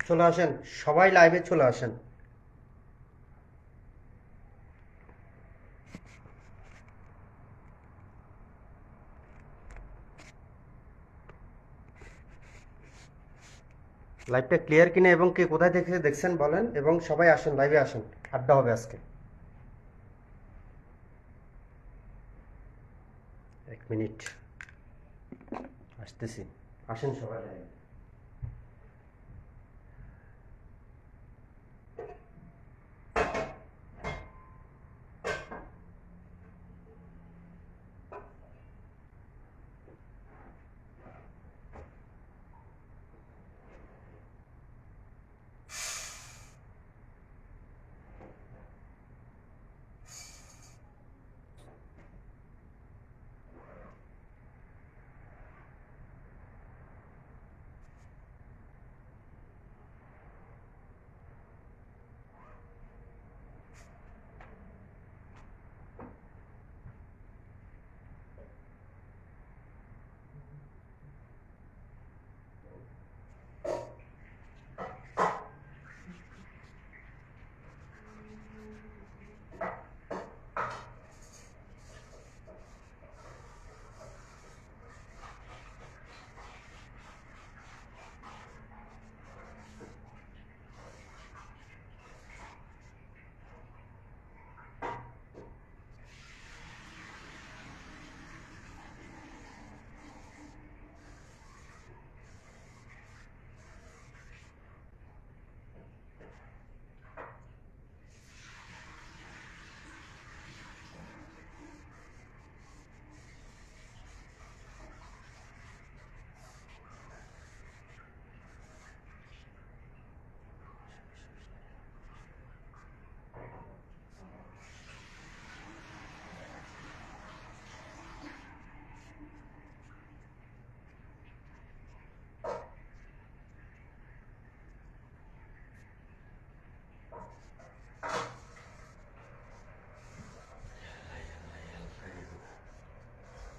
চলে আসেন, সবাই লাইভে চলে আসেন। লাইভটা ক্লিয়ার কিনা এবং কে কোথায় থেকে দেখছেন বলেন, এবং সবাই আসেন, লাইভে আসেন, আড্ডা হবে আজকে। 1 মিনিট, আসতেছি, আসেন সবাই লাইভে।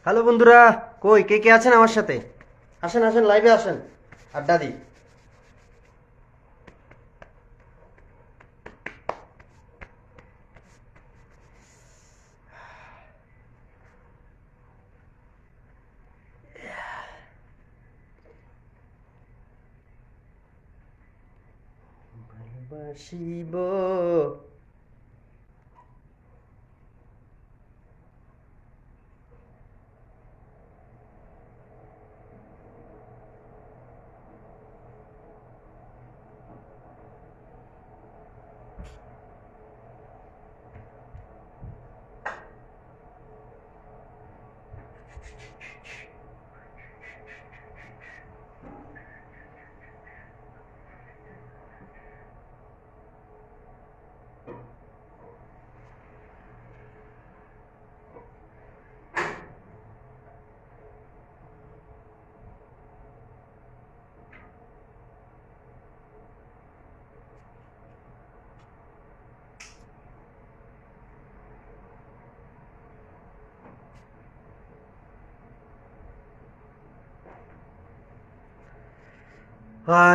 হ্যালো বন্ধুরা, কই কে কে আছেন আমার সাথে? আসেন আসেন, লাইভে আসেন, আড্ডা দিই। ভালোবাসিব।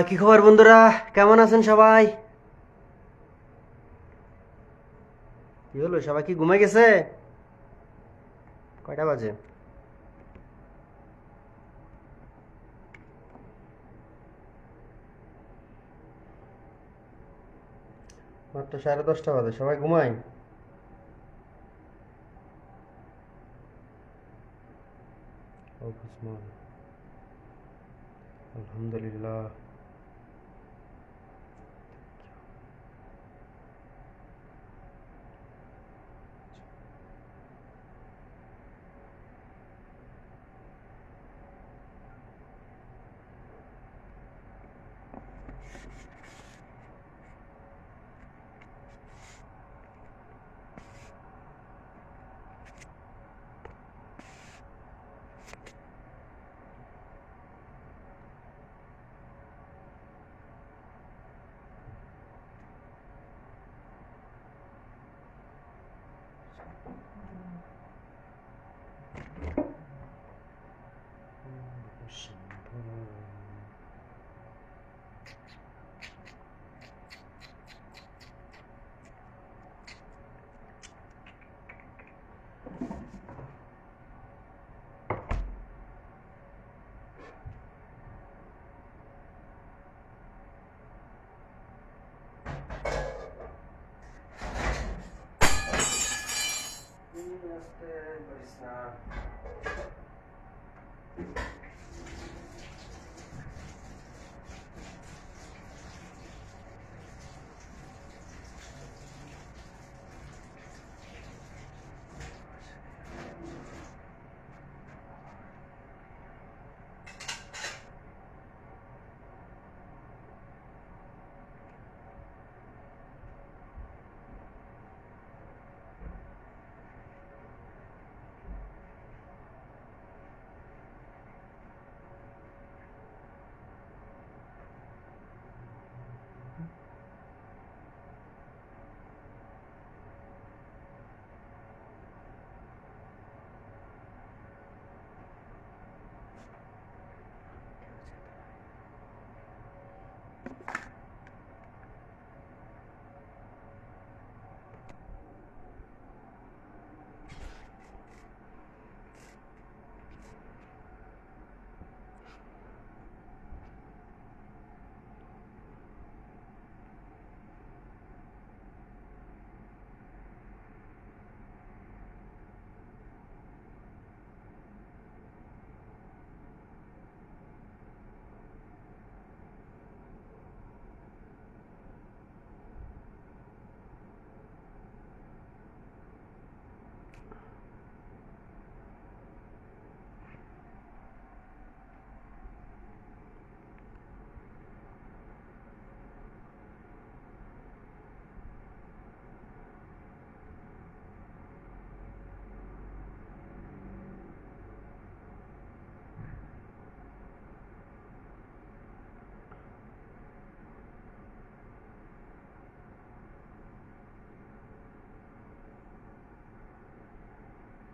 কি খবর বন্ধুরা, কেমন আছেন সবাই? কি হলো, সবাই কি ঘুমাই গেছে? কয়টা বাজে? মাত্র 10:30 বাজে, সবাই ঘুমাই। ও কুসমান, আলহামদুলিল্লাহ।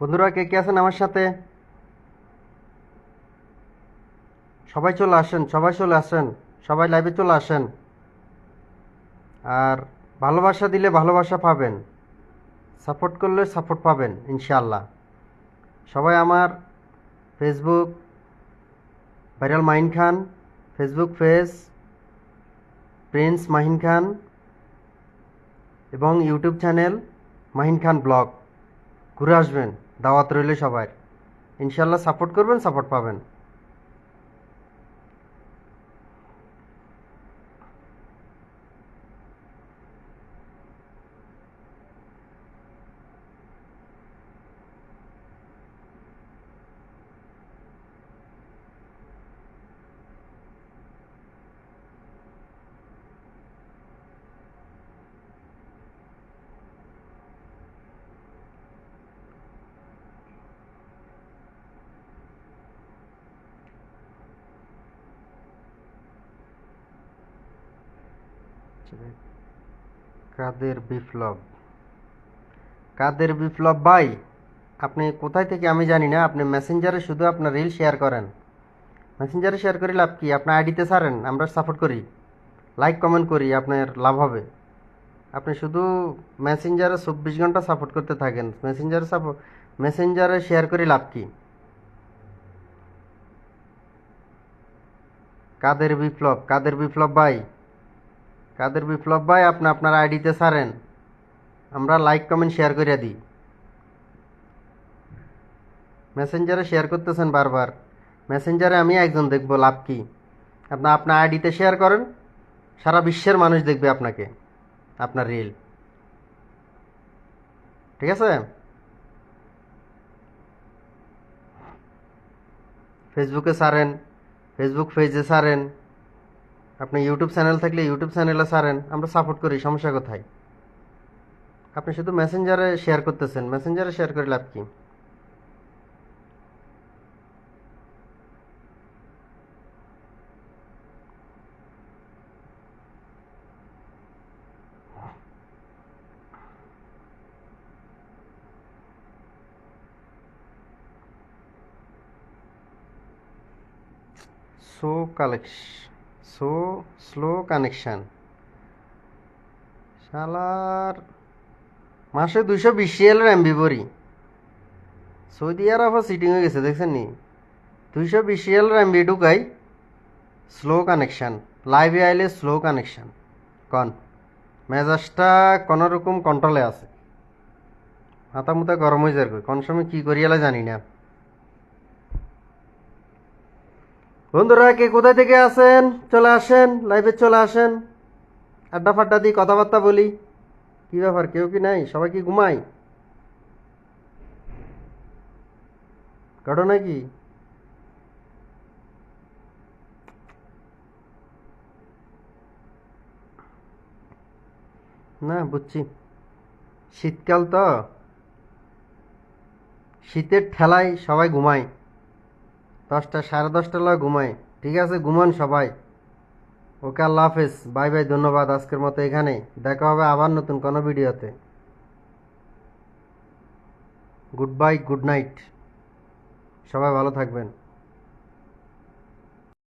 বন্ধুরা কে কে আছেন আমার সাথে? সবাই চলে আসেন, সবাই চলে আসেন, সবাই লাইভে চলে আসেন। আর ভালোবাসা দিলে ভালোবাসা পাবেন, সাপোর্ট করলে সাপোর্ট পাবেন ইনশাআল্লাহ। সবাই আমার ফেসবুক ভাইরাল মাহিন খান, ফেসবুক পেজ প্রিন্স মাহিন খান এবং ইউটিউব চ্যানেল মাহিন খান ব্লগ ঘুরে আসবেন, দাওয়াত রইলে সবাই। ইনশাআল্লাহ সাপোর্ট করবেন, সাপোর্ট পাবেন। কাদের বিপ্লব, কাদের বিপ্লব ভাই, আপনি কোথায় থেকে আমি জানি না। আপনি মেসেঞ্জারে শুধু আপনার রিল শেয়ার করেন। মেসেঞ্জারে শেয়ার করে লাভ কি? আপনার আইডিতে ছাড়েন, আমরা সাপোর্ট করি, লাইক কমেন্ট করি, আপনার লাভ হবে। আপনি শুধু মেসেঞ্জারে 24 ঘন্টা সাপোর্ট করতে থাকেন। মেসেঞ্জারে শেয়ার করে লাভ কি? কাদের বিপ্লব, কাদের বিপ্লব ভাই, কাদের বিপ্লব ভাই, আপনি আপনার আইডিতে ছাড়েন, আমরা লাইক কমেন্ট শেয়ার করে দিই। মেসেঞ্জারে শেয়ার করতেছেন বারবার, মেসেঞ্জারে আমি একজন দেখবো, লাভ কি? আপনার আপনার আইডিতে শেয়ার করেন, সারা বিশ্বের মানুষ দেখবে আপনাকে, আপনার রিল। ঠিক আছে? ফেসবুকে ছাড়েন, ফেসবুক পেজে ছাড়েন, আপনি ইউটিউব চ্যানেল থাকলে ইউটিউব চ্যানেলে ছাড়েন, আমরা সাপোর্ট করি, সমস্যা কোথায়? আপনি শুধু মেসেঞ্জারে শেয়ার করতেছেন, মেসেঞ্জারে শেয়ার করে লাভ কি? So collection, so slow connection, শালার মাসে 220 এমবি ভরি। সৌদি আরব সিটিং হয়ে গেছে, দেখছেন নি? 220 এমবি ঢুকাই, স্লো কানেকশন, লাইভে আইলে স্লো কানেকশন। কন মেজাজটা কোনোরকম কন্ট্রোলে আছে, মাথা মুথা গরম হয়ে যাবে, কোন সময় কী করিয়ালে জানি না। বন্ধুরা কে কোথায় থেকে আসেন চলে আসেন, লাইভে চলে আসেন, আড্ডা ফাড্ডা দিই, কথাবার্তা বলি। কি ব্যাপার, কেউ কি নাই? সবাই কি ঘুমায়? ঘটনা কি? না বুঝছি, শীতকাল তো, শীতের ঠেলায় সবাই ঘুমায়, 10টা 10:30 লা ঘুমায়। ঠিক আছে, ঘুমান সবাই। ওকে, আল্লাহ হাফেজ, বাই বাই, ধন্যবাদ। আজকের মতো এখানে দেখা হবে আবার নতুন কোনো ভিডিওতে। গুড বাই, গুড নাইট, সবাই ভালো থাকবেন।